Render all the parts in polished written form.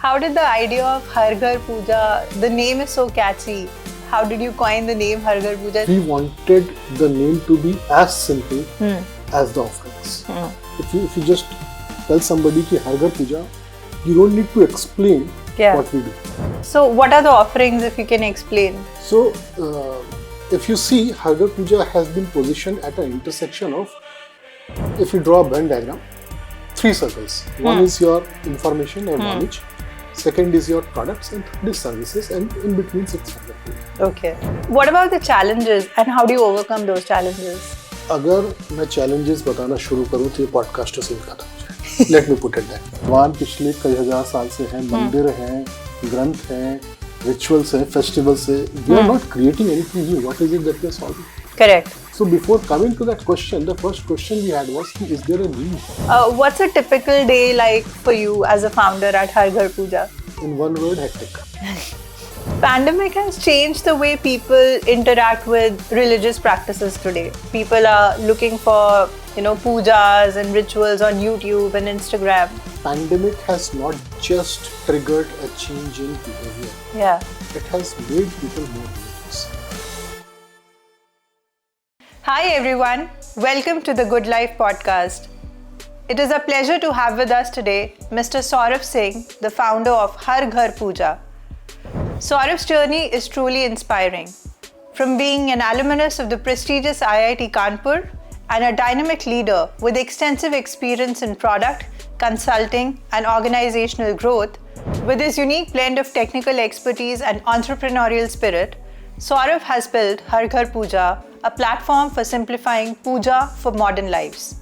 How did the idea of Har Ghar Puja, the name is so catchy. How did you coin the name Har Ghar Puja? We wanted the name to be as simple as the offerings. If you just tell somebody ki Har Ghar Puja, you don't need to explain what we do. So what are the offerings, if you can explain? So if you see, Har Ghar Puja has been positioned at an intersection of, if you draw a Venn diagram, 3 circles. One is your information or knowledge. Second is your products, and third is services, and in between sits Har Ghar Puja. Okay. What about the challenges and how do you overcome those challenges? अगर मैं challenges बताना शुरू करूँ तो ये podcast से खत्म हो जाए. Let me put it that. भगवान पिछले कई हजार साल से हैं, मंदिर हैं, ग्रंथ हैं, rituals हैं, festivals हैं. We are not creating anything new. What is it that we are solving? Correct. So before coming to that question, the first question we had was, is there a need? What's a typical day like for you as a founder at Har Ghar Puja? In one word, hectic. Pandemic has changed the way people interact with religious practices today. People are looking for, pujas and rituals on YouTube and Instagram. Pandemic has not just triggered a change in behavior. Yeah. It has made people more religious. Hi everyone, welcome to the Good Life podcast. It is a pleasure to have with us today Mr. Saurav Singh, the founder of Har Ghar Puja. Saurav's journey is truly inspiring. From being an alumnus of the prestigious IIT Kanpur and a dynamic leader with extensive experience in product, consulting and organizational growth, with his unique blend of technical expertise and entrepreneurial spirit, Saurav has built Har Ghar Puja, a platform for simplifying puja for modern lives.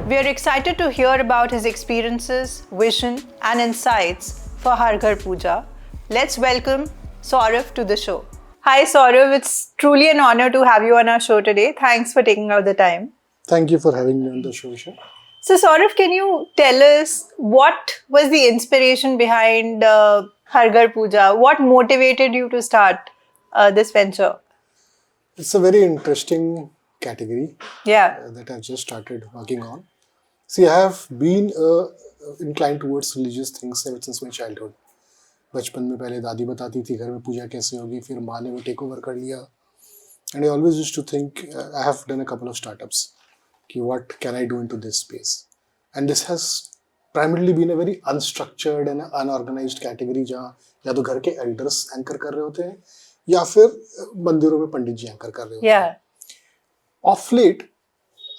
We are excited to hear about his experiences, vision and insights for Har Ghar Puja. Let's welcome Saurav to the show. Hi Saurav, it's truly an honor to have you on our show today. Thanks for taking out the time. Thank you for having me on the show, Isha. So Saurav, can you tell us what was the inspiration behind Har Ghar Puja? What motivated you to start this venture? It's a very interesting category that I've just started working on. See, I have been inclined towards religious things ever since my childhood. बचपन में पहले दादी बताती थी घर में पूजा कैसे होगी, फिर माँ ने वो टेक ओवर कर लिया. And I always used to think, I have done a couple of startups, कि what can I do into this space? And this has primarily been a very unstructured and unorganized category जहाँ या तो घर के elders anchor कर रहे होते हैं या फिर मंदिरों में पंडित जी एंकर कर रहे होते हैं. Of late,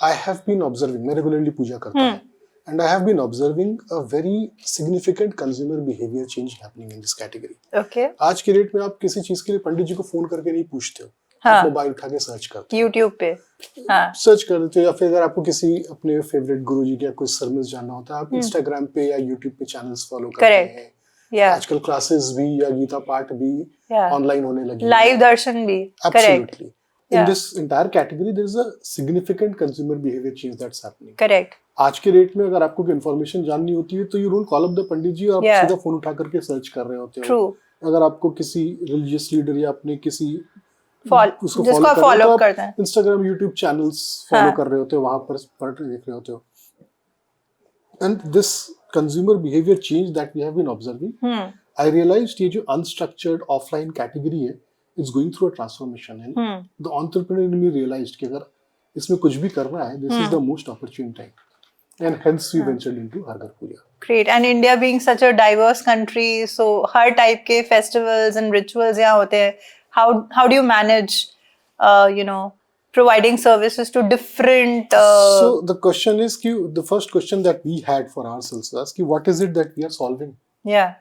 I have been observing, मैं regularly पूजा करता हूँ, and I have been observing a very significant consumer behavior change happening in this category. Okay. आज के डेट में आप किसी चीज के लिए पंडित जी को फोन करके नहीं पूछते हो, आप मोबाइल उठा के सर्च करते हो, YouTube पे सर्च करते हो, या फिर अगर आपको किसी अपने फेवरेट गुरुजी का कोई सर्विस जानना होता है, आप Instagram पे या YouTube पे चैनल्स फॉलो करते हैं. आजकल क्लासेस भी या गीता पाठ भी ऑनलाइन होने लगी, लाइव दर्शन भी. Absolutely. In this entire category, there is a significant consumer behavior change that's happening. Correct. आज के रेट में अगर आपको कोई इन्फॉर्मेशन जाननी होती है तो you don't call up the pandit ji, आप सीधा फोन उठा करके सर्च कर रहे होते हो. अगर आपको किसी रिलीजियस लीडर या अपने किसी उसको फॉलो करते हैं, इंस्टाग्राम यूट्यूब चैनल्स फॉलो कर रहे होते हो, वहां पर पढ़ देख रहे होते हो. And this consumer behaviour change that we have been observing, I realised ये जो अनस्ट्रक्चर्ड ऑफलाइन कैटेगरी है, it's going through a transformation, and the entrepreneur in me realized कि अगर इसमें कुछ भी करना है, this is the most opportune time, and hence we ventured into Har Ghar Puja. Great. And India being such a diverse country, so her type के festivals and rituals यहाँ होते हैं. How do you manage, providing services to different? So the question is कि the first question that we had for ourselves was कि what is it that we are solving? Yeah.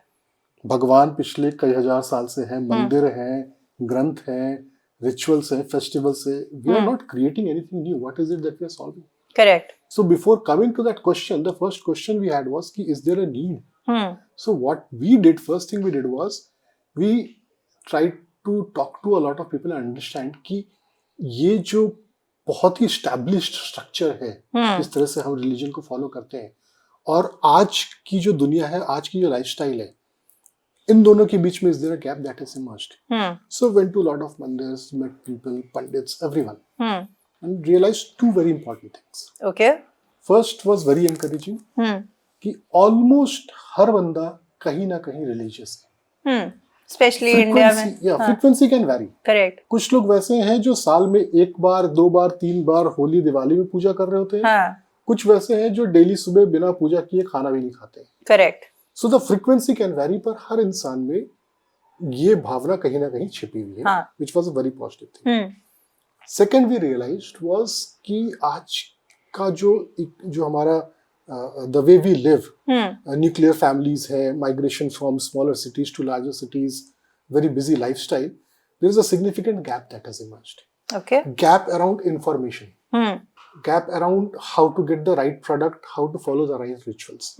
भगवान पिछले कई हजार साल से हैं, मंदिर हैं, ग्रंथ हैं, rituals हैं, festivals हैं. We are not creating anything new. What is it that we are solving? Correct. So before coming to that question, the first question we had was, is there a need? So what we did, first thing we did was, we tried to talk to a lot of people and understand कि ये जो बहुत ही established structure है, जिस तरह से हम religion को follow करते हैं, और आज की जो दुनिया है, आज की जो lifestyle है, इन दोनों के बीच में is there a gap that has emerged? So went to a lot of mandirs, met people, pandits, everyone, and realized two very important things. Okay. First was very encouraging कि almost हर बंदा कहीं ना कहीं religious Hmm. Especially India में. Frequency can vary. Correct. कुछ लोग वैसे हैं जो साल में 1 बार 2 बार 3 बार होली दिवाली में पूजा कर रहे होते हैं. हाँ. कुछ वैसे हैं जो डेली सुबह बिना पूजा किए खाना भी नहीं खाते हैं. Correct. So the frequency can vary, पर हर इंसान में ये भावना कहीं ना कहीं छिपी हुई है, हाँ. Which was a very positive thing. Second we realised was कि आज का जो हमारा the way we live, nuclear families है, migration from smaller cities to larger cities, very busy lifestyle, there is a significant gap that has emerged. Okay. Gap around information. Gap around how to get the right product, how to follow the right rituals.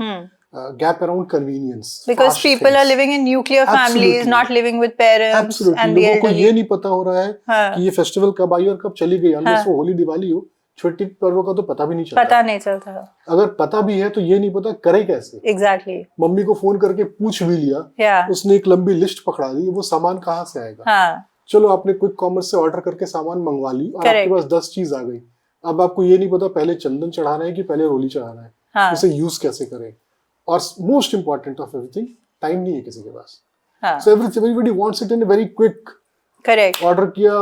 Gap around convenience. Because fast people things. are living in nuclear families, Absolutely. not living with parents Absolutely. and the लोगों को elderly. ये नहीं पता हो रहा है कि ये फेस्टिवल कब आई और कब चली गई. अनलेस वो होली दिवाली हो, छोटी पर्वों का तो पता भी नहीं चलता. पता नहीं चलता. अगर पता भी है तो ये नहीं पता करे कैसे. Exactly. मम्मी को फोन करके पूछ भी लिया, Yeah. उसने एक लंबी लिस्ट पकड़ा दी, वो सामान कहाँ से आएगा. हाँ. चलो आपने क्विक कॉमर्स से ऑर्डर करके सामान मंगवा ली और आपके पास 10 चीज आ गई. अब आपको ये नहीं पता पहले चंदन चढ़ाना है कि पहले रोली चढ़ाना है. हाँ. उसे यूज कैसे करें. और most important of everything, time नहीं है किसी के पास. हाँ. So everybody wants it in a very quick. Correct. Order किया,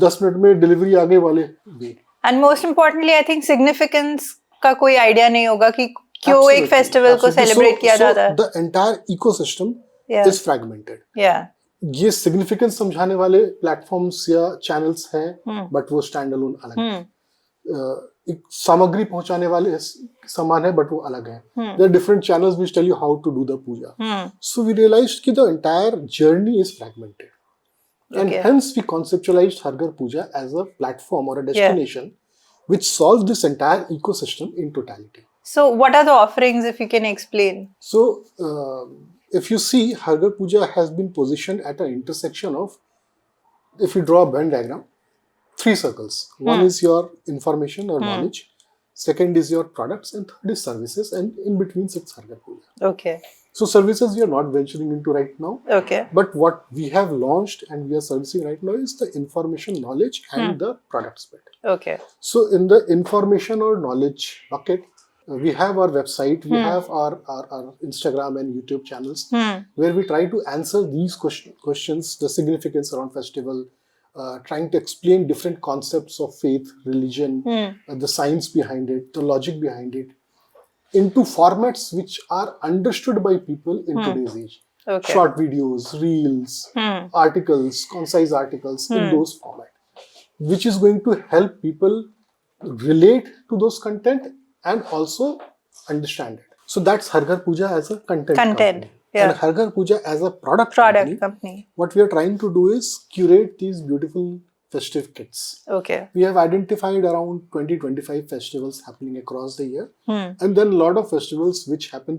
10 मिनट में डिलीवरी आ गई वाले दे. And most importantly, I think significance का कोई आइडिया नहीं होगा कि क्यों एक फेस्टिवल को सेलिब्रेट किया जाता है. The entire ecosystem Yeah. Is fragmented. Yeah. ये सिग्निफिकेंस समझाने वाले प्लेटफॉर्म्स या चैनल्स हैं, बट वो स्टैंड अलोन अलग है. एक सामग्री पहुंचाने वाले समान है, बट वो अलग है. There are different channels which tell you how to do the puja. So we realised कि the entire journey is fragmented. And hence we conceptualized Har Ghar Puja as a platform or a destination which solves this entire ecosystem in totality. So what are the offerings, if you can explain? So if you see, Har Ghar Puja has been positioned at an intersection of, if you draw a Venn diagram, 3 circles. One is your information or knowledge, second is your products, and third is services, and in between sits Har Ghar Puja. Okay. So services we are not venturing into right now. Okay. But what we have launched and we are servicing right now is the information, knowledge, and the products bit. Okay. So in the information or knowledge bucket, we have our website, we have our Instagram and YouTube channels, where we try to answer these questions, the significance around festival, trying to explain different concepts of faith, religion, the science behind it, the logic behind it, into formats which are understood by people in today's age. Okay. Short videos, reels, articles, concise articles in those formats, which is going to help people relate to those content and also understand it. So that's Har Ghar Puja as a content company. Yeah. And Har Ghar Puja as a product company. What we are trying to do is curate these beautiful festive kits. Okay. We have identified around 20-25 festivals happening across the year, and then a lot of festivals which happen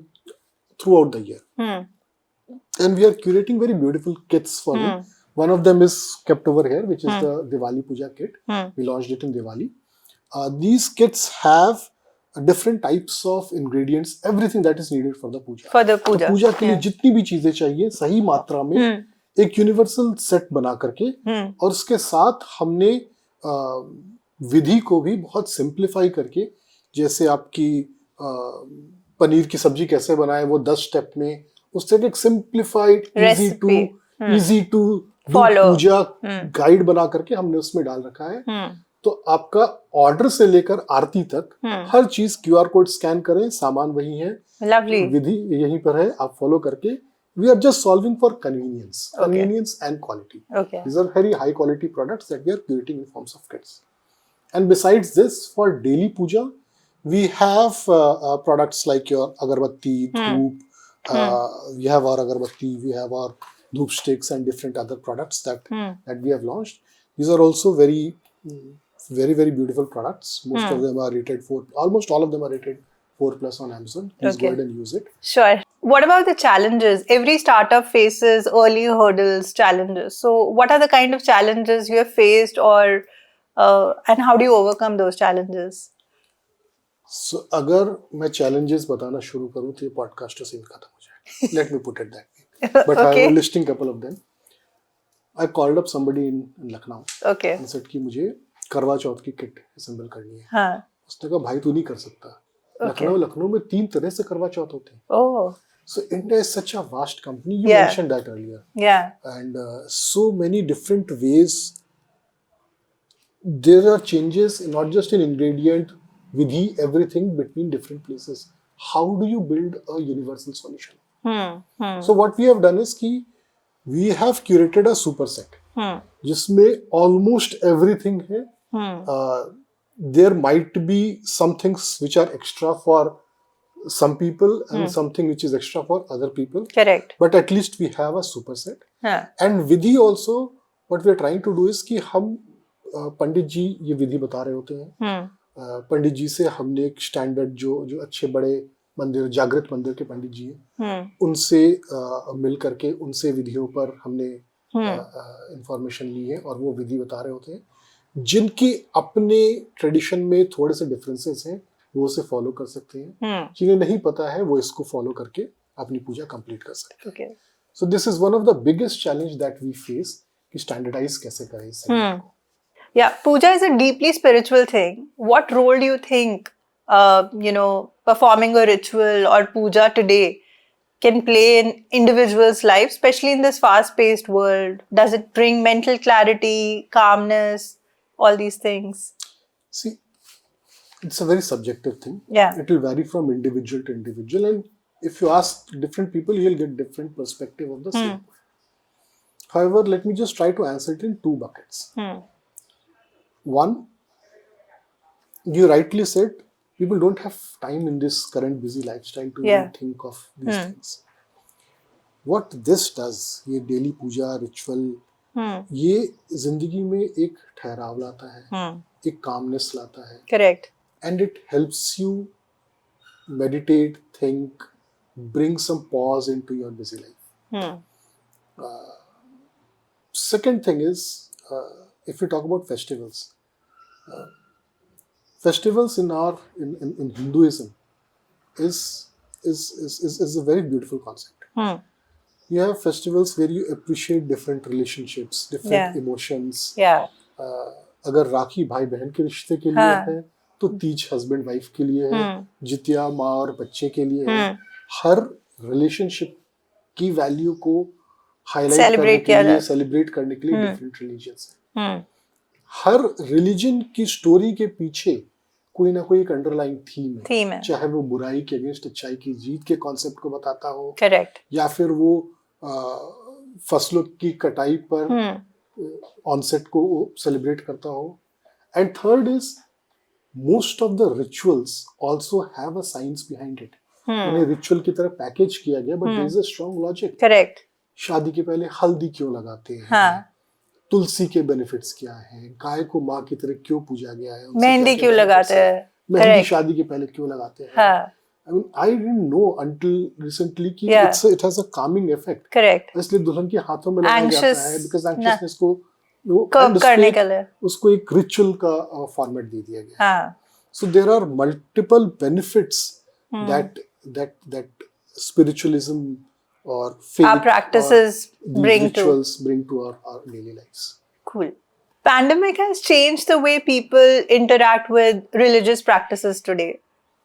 throughout the year. And we are curating very beautiful kits for them. One of them is kept over here, which is the Diwali Puja kit. We launched it in Diwali. These kits have different types of ingredients, everything that is needed for the puja. For the puja. तो पूजा के लिए जितनी भी चीजें चाहिए सही मात्रा में एक यूनिवर्सल सेट बना करके, और उसके साथ हमने विधि को भी बहुत सिंप्लीफाई करके, जैसे आपकी पनीर की सब्जी कैसे बनाए वो 10 स्टेप में, उससे एक simplified easy to puja guide बना करके हमने उसमें डाल रखा है. तो आपका ऑर्डर से लेकर आरती तक हर चीज QR कोड स्कैन करें, सामान वही है, विधि यहीं पर है, आप फॉलो करके. We are just solving for convenience and quality. These are very high quality products that we are curating in forms of kits. And besides this, for daily puja, we have products like your agarbatti, dhoop. We have our agarbatti, we have our dhoop sticks and different other products that we have launched. These are also very beautiful products. Most of them are rated 4. Almost all of them are rated 4+ on Amazon. Please go ahead and use it. Sure. What about the challenges? Every startup faces early hurdles, challenges. So what are the kind of challenges you have faced, or and how do you overcome those challenges? So अगर मैं challenges बताना शुरू करूँ तो ये podcast scene खत्म हो जाएगा. Let me put it that way. But I am listing couple of them. I called up somebody in Lucknow. Okay. And said कि मुझे करवा चौथ की किट असेंबल करनी है. हाँ. उसने कहा भाई तू नहीं कर सकता. लखनऊ में 3 तरह से करवा चौथ होते हैं. Oh. So India is such a vast company. You Yeah. mentioned that earlier. Yeah. And so many different ways. There are changes not just in ingredient, vidhi, everything between different places. How do you build a universal solution? So what we have done is कि we have curated a superset जिसमें almost everything है. There might be some things which are extra for some people and something which is extra for other people. Correct. But at least we have a superset. हाँ. And vidhi also, what we are trying to do is कि हम पंडित जी ये विधि बता रहे होते हैं. पंडित जी से हमने एक स्टैंडर्ड जो अच्छे बड़े मंदिर, जागृत मंदिर के पंडित जी हैं, उनसे मिल करके उनसे विधियों पर हमने इंफॉर्मेशन ली है और वो विधि बता रहे होते हैं. जिनकी अपने ट्रेडिशन में थोड़े से डिफरेंसेस हैं वो उसे फॉलो कर सकते हैं. जिन्हें नहीं पता है वो इसको फॉलो करके अपनी पूजा कंप्लीट कर सकते हैं. Okay. So this is one of the biggest challenge that we face कि स्टैंडर्डाइज कैसे करें इस segment को. Yeah, puja is a deeply spiritual thing. What role do you think, performing a ritual or puja today can play in individuals' lives, especially in this fast-paced world? Does it bring mental clarity, calmness, all these things? See, it's a very subjective thing. Yeah. It will vary from individual to individual, and if you ask different people, you'll get different perspective of the same. However, let me just try to answer it in two buckets. One, you rightly said, people don't have time in this current busy lifestyle to Yeah. think of these things. What this does, ये daily puja, ritual, ये जिंदगी में एक ठहराव लाता है, एक calmness लाता है, Correct. and it helps you meditate, think, bring some pause into your busy life. Second thing is, if we talk about festivals, festivals in Hinduism is a very beautiful concept. You have festivals where you appreciate different relationships, different Yeah. emotions. Yeah. अगर राखी भाई बहन के रिश्ते के लिए है तो Teej husband wife के लिए है, जितिया माँ और बच्चे के लिए है. हर रिलेशनशिप की वैल्यू को हाईलाइट करने के लिए, सेलिब्रेट करने के लिए डिफरेंट रिलीजियंस है. हर रिलीजन की स्टोरी के पीछे कोई ना कोई एक अंडरलाइंग थीम है, चाहे वो बुराई के अगेंस्ट अच्छाई की जीत के कॉन्सेप्ट को बताता हो. करेक्ट. या फिर वो फसलों की कटाई पर ऑनसेट को सेलिब्रेट करता हो. And third is most of the rituals also have a science behind it. उन्हें रिचुअल की तरह पैकेज किया गया, but there is a strong logic. Correct. शादी के पहले हल्दी क्यों लगाते हैं, तुलसी के बेनिफिट्स क्या हैं, गाय को माँ की तरह क्यों पूजा गया है, मेहंदी क्यों लगाते हैं, मेहंदी शादी के पहले क्यों लगाते हैं. I mean, I didn't know until recently कि it has a calming effect. Correct. इसलिए दुल्हन के हाथों में लगाया जाता है because anxiousness को कर्ब करने के लिए उसको एक रिचुअल का फॉर्मेट दे दिया गया. So there are multiple benefits that spiritualism or faith, our practices bring to our daily lives. Cool. Pandemic has changed the way people interact with religious practices today.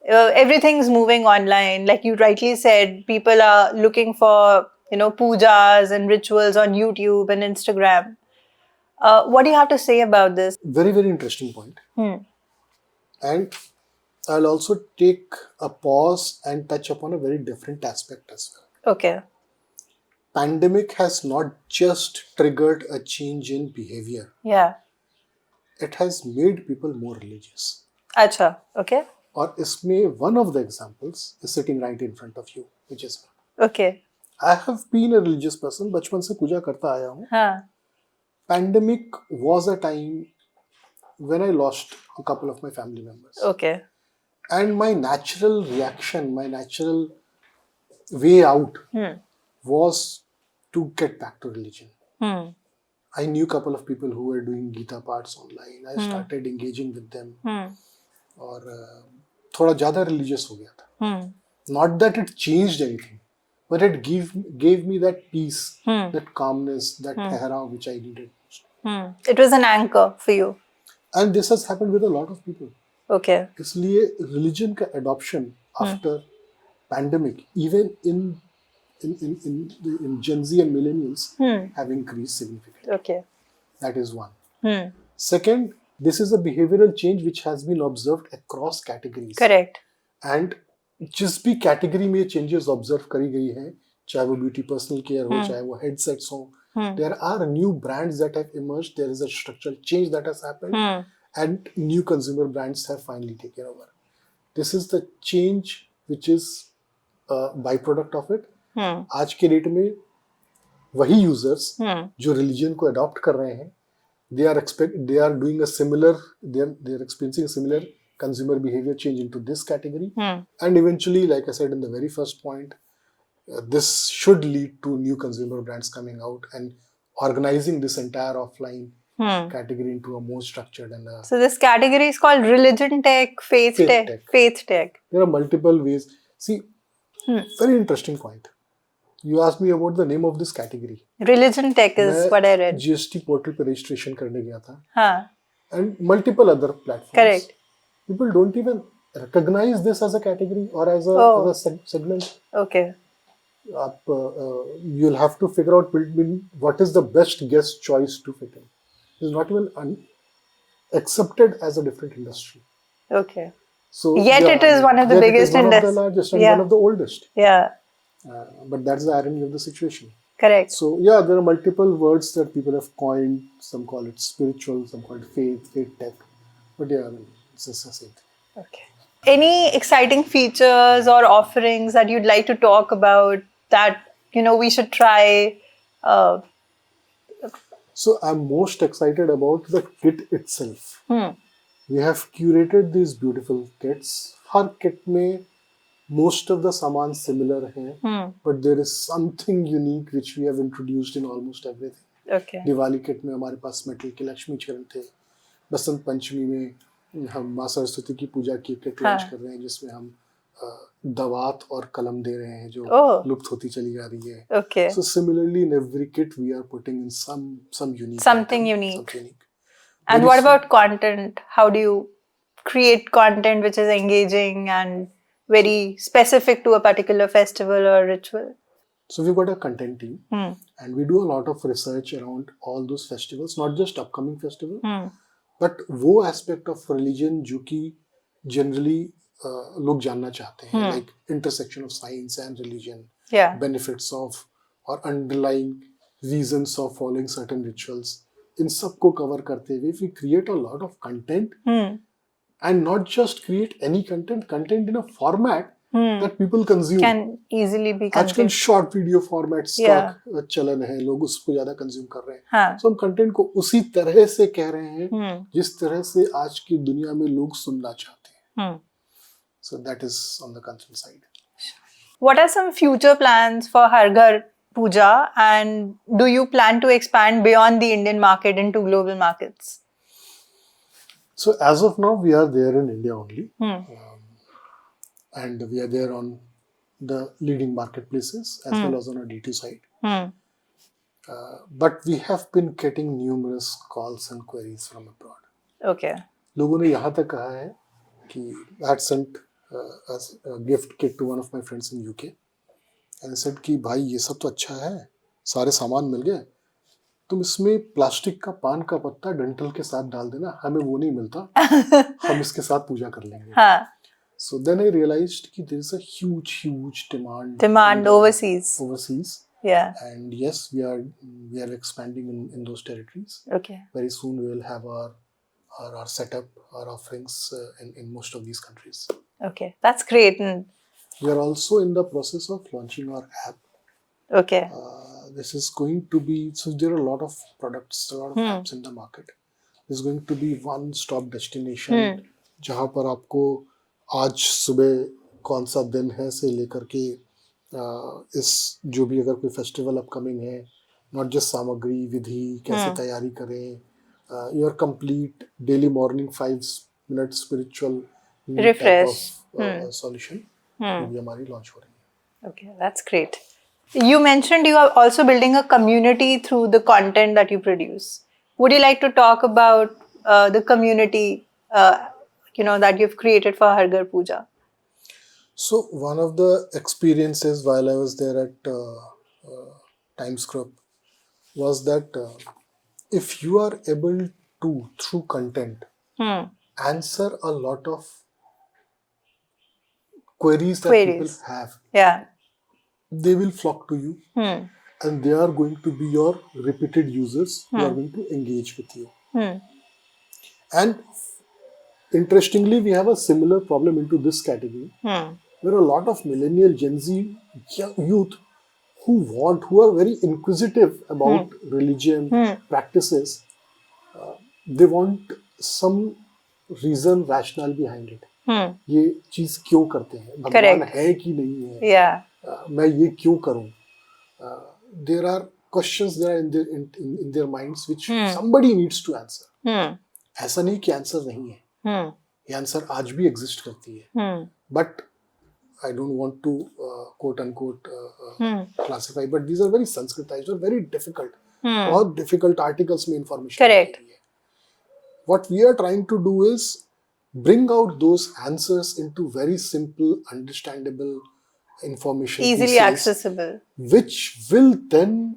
Everything's moving online. Like you rightly said, people are looking for, pujas and rituals on YouTube and Instagram. What do you have to say about this? Very, very interesting point. And I'll also take a pause and touch upon a very different aspect as well. Okay. Pandemic has not just triggered a change in behavior. Yeah. It has made people more religious. Acha, okay. और इसमें one of the examples is sitting right in front of you, which is okay. I have been a religious person. बचपन से पूजा करता आया हूँ. Pandemic was a time when I lost a couple of my family members. Okay. And my natural reaction, my natural way out was to get back to religion. I knew a couple of people who were doing Gita parts online. I started engaging with them. और थोड़ा ज़्यादा religious हो गया था. Not that it changed anything, but it gave me that peace, that calmness, that ठहराव which I needed. It was an anchor for you. And this has happened with a lot of people. Okay. इसलिए religion का adoption after pandemic, even in in Gen Z and millennials have increased significantly. Okay. That is one. Second, this is a behavioral change which has been observed across categories. Correct. And जिस भी category में changes observe करी गई हैं, चाहे वो beauty personal care हो, चाहे वो हेडसेट्स हो, there are new brands that have emerged, there is a structural change that has happened, and new consumer brands have finally taken over. This is the change which is a byproduct of it. आज के date में वही users जो religion को adopt कर रहे हैं, they are doing a similar, they are experiencing a similar consumer behavior change into this category, and eventually, like I said in the very first point, this should lead to new consumer brands coming out and organizing this entire offline category into a more structured and so this category is called religion tech, faith tech. There are multiple ways. See, very interesting point. You asked me about the name of this category. Religion tech is what I read. GST portal पे registration करने गया था. हाँ. And multiple other platforms. Correct. People don't even recognize this as a category or as a segment. Okay. You'll have to figure out what is the best guest choice to fit in. It's not even accepted as a different industry. Okay. So yet it is one of the biggest industries. One of the largest and one of the oldest. Yeah. But that's the irony of the situation. Correct. So yeah, there are multiple words that people have coined. Some call it spiritual, some call it faith tech. But yeah, I mean, it's just the same thing. Okay. Any exciting features or offerings that you'd like to talk about that we should try? So I'm most excited about the kit itself. We have curated these beautiful kits. Her kit में most of the सामान similar हैं, but there is something unique which we have introduced in almost everything. Okay. Diwali kit में हमारे पास metal के लक्ष्मी चरण थे. बसंत पंचमी में हम माँ सरस्वती की पूजा की किट लॉन्च कर रहे हैं, जिसमें हम दवात और कलम दे रहे हैं जो लुप्त होती चली जा रही है. Okay. So similarly, in every kit we are putting in some unique. Something unique. And what about content? How do you create content which is engaging and very specific to a particular festival or ritual? So we've got a content team, and we do a lot of research around all those festivals, not just upcoming festival, but वो aspect of religion जो कि generally लोग जानना चाहते हैं, like intersection of science and religion, benefits of or underlying reasons of following certain rituals. इन सबको cover करते हुए we create a lot of content, and not just create any content in a format that people consume. Can easily be consumed. आजकल short video formats का चलन है, लोग उसको ज़्यादा consume कर रहे हैं. So हम content को उसी तरह से कह रहे हैं जिस तरह से आज की दुनिया में लोग सुनना चाहते हैं. So that is on the content side. What are some future plans for Har Ghar Puja, and do you plan to expand beyond the Indian market into global markets? So as of now, we are there in India only, and we are there on the leading marketplaces as well as on our D2 side. But we have been getting numerous calls and queries from abroad. Okay. लोगों ने यहाँ तक कहा है कि I had sent a gift kit to one of my friends in UK, and I said कि भाई ये सब तो अच्छा है, सारे सामान मिल गए, तुम इसमें प्लास्टिक का पान का पत्ता डंठल के साथ डाल देना, हमें वो नहीं मिलता, हम इसके साथ पूजा कर लेंगे. So then I realized कि there is a huge demand overseas. Yeah. And yes, we are expanding in those territories. Okay. Very soon we will have our setup, our offerings in most of these countries. Okay, that's great. We are also in the process of launching our app. Okay. This is going to be, so there are a lot of products, a lot of apps in the market. This is going to be one-stop destination जहाँ पर आपको आज सुबह कौन सा दिन है से लेकर के इस जो भी अगर कोई फेस्टिवल अपकमिंग है, नॉट जस्ट सामग्री, विधि, कैसे तैयारी करें, your complete daily morning 5-minute spiritual refresh solution भी हमारी लॉन्च हो रही है. Okay, that's great. You mentioned you are also building a community through the content that you produce. Would you like to talk about the community that you've created for Har Ghar Puja? So one of the experiences while I was there at Times Group was that if you are able to, through content, answer a lot of queries that people Queries. have, Yeah. they will flock to you, and they are going to be your repeated users who are going to engage with you. And interestingly, we have a similar problem into this category, where a lot of millennial Gen Z youth who are very inquisitive about religion practices, they want some reason rationale behind it. ये चीज क्यों करते हैं, भगवान Correct. है कि नहीं है, Yeah. मैं ये क्यों करूं. There are questions there in their minds which somebody needs to answer. ऐसा नहीं कि आंसर नहीं है, ये आंसर आज भी एग्जिस्ट करती है, but I don't want to quote unquote classify, but these are very Sanskritized or very difficult. बहुत difficult articles में information. Correct. What we are trying to do is bring out those answers into very simple, understandable information. Easily pieces, accessible. which will then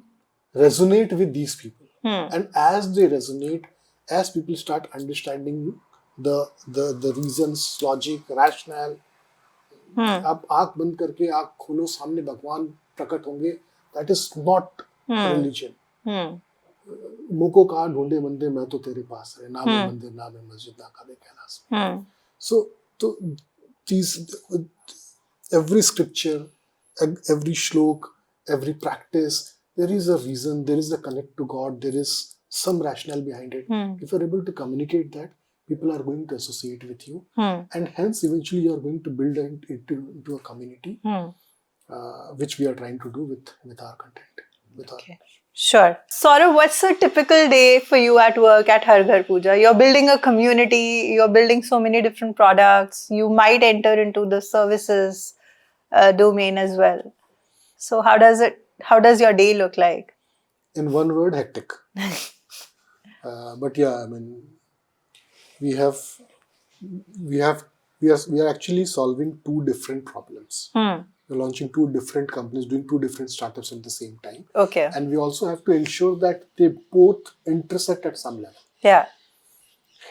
resonate with these people. And as they resonate, as people start understanding the reasons, logic, rationale, आप आंख बंद करके आंख खोलो, सामने भगवान प्रकट होंगे. That is not religion. मुंह को कहा ढूंढे बंदे मैं तो तेरे पास है, ना मैं मंदिर ना मैं मस्जिद ना काबे Kailash. So these every scripture, every shlok, every practice, there is a reason, there is a connect to God, there is some rationale behind it. If you're able to communicate that, people are going to associate with you, and hence eventually you are going to build it into a community, which we are trying to do with our content. Okay. Sure. Saurav, what's a typical day for you at work at Har Ghar Puja? You're building a community, you're building so many different products, you might enter into the services domain as well. So how does your day look like? In one word, hectic. But yeah, I mean, we are actually solving two different problems. We're launching two different companies, doing two different startups at the same time. Okay. And we also have to ensure that they both intersect at some level. Yeah.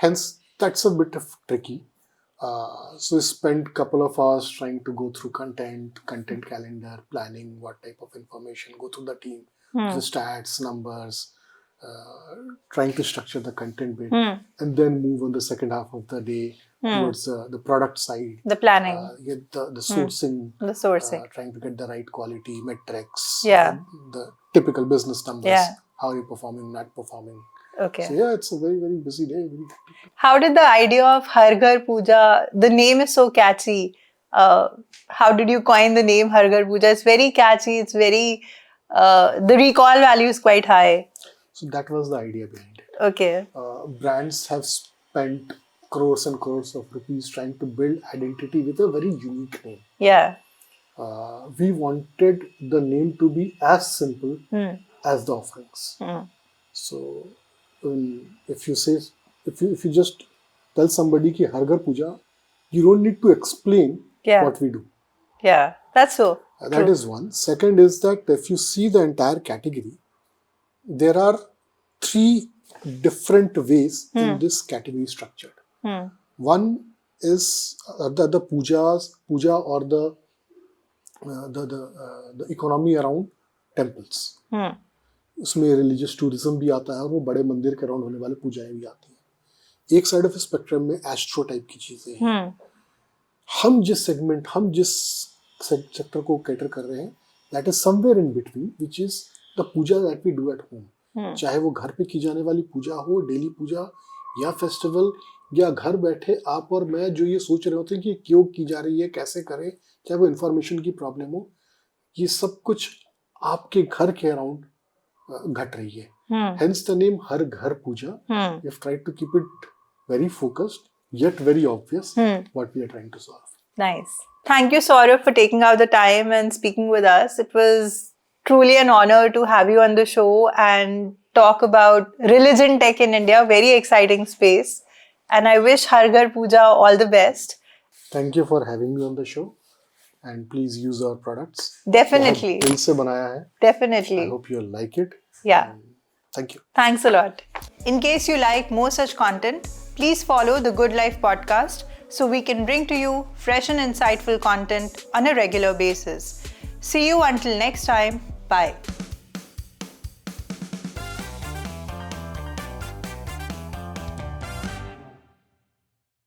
Hence, that's a bit of tricky. So we spent a couple of hours trying to go through content calendar, planning what type of information, go through the team, the stats, numbers, trying to structure the content bit, and then move on the second half of the day towards the product side. The planning. Get the sourcing. The sourcing. Trying to get the right quality metrics. Yeah. The typical business numbers. Yeah. How are you performing, not performing. Okay. So yeah, it's a very, very busy day. How did the idea of Har Ghar Puja, the name is so catchy. How did you coin the name Har Ghar Puja? It's very catchy. It's very, the recall value is quite high. So that was the idea behind it. Okay. Brands have spent crores and crores of rupees trying to build identity with a very unique name. Yeah. We wanted the name to be as simple as the offerings. So if you just tell somebody ki Har Ghar Puja, you don't need to explain what we do. Yeah, that's so. That is one. Second is that if you see the entire category, there are three different ways in this category structured. One is the puja or the economy around temples. उसमें religious tourism भी आता है और वो बड़े मंदिर के around होने वाले पूजाएं भी आती हैं. एक साइड ऑफ स्पेक्ट्रम में एस्ट्रो टाइप की चीजें हैं. हम जिस सेक्टर को कैटर कर रहे हैं, that is somewhere in between, which is the puja that we do at home. चाहे वो घर पे की जाने वाली पूजा हो, डेली पूजा या फेस्टिवल, या घर बैठे आप और मैं जो ये सोच रहे होते हैं कि क्यों की जा रही है, कैसे करें, चाहे वो इन्फॉर्मेशन की प्रॉब्लम हो, ये सब कुछ आपके घर के अराउंड घट रही है. Hence the name Har Ghar Puja. We have tried to keep it very focused yet very obvious what we are trying to solve. Nice. Thank you, Saurav, for taking out the time and speaking with us. It was truly an honor to have you on the show and talk about religion tech in India. Very exciting space. And I wish Har Ghar Puja all the best. Thank you for having me on the show. and please use our products. Definitely. बहुत दिल से बनाया है. Definitely. I hope you'll like it. Yeah. Thank you. Thanks a lot. In case you like more such content, please follow the Good Life podcast so we can bring to you fresh and insightful content on a regular basis. See you until next time. Bye.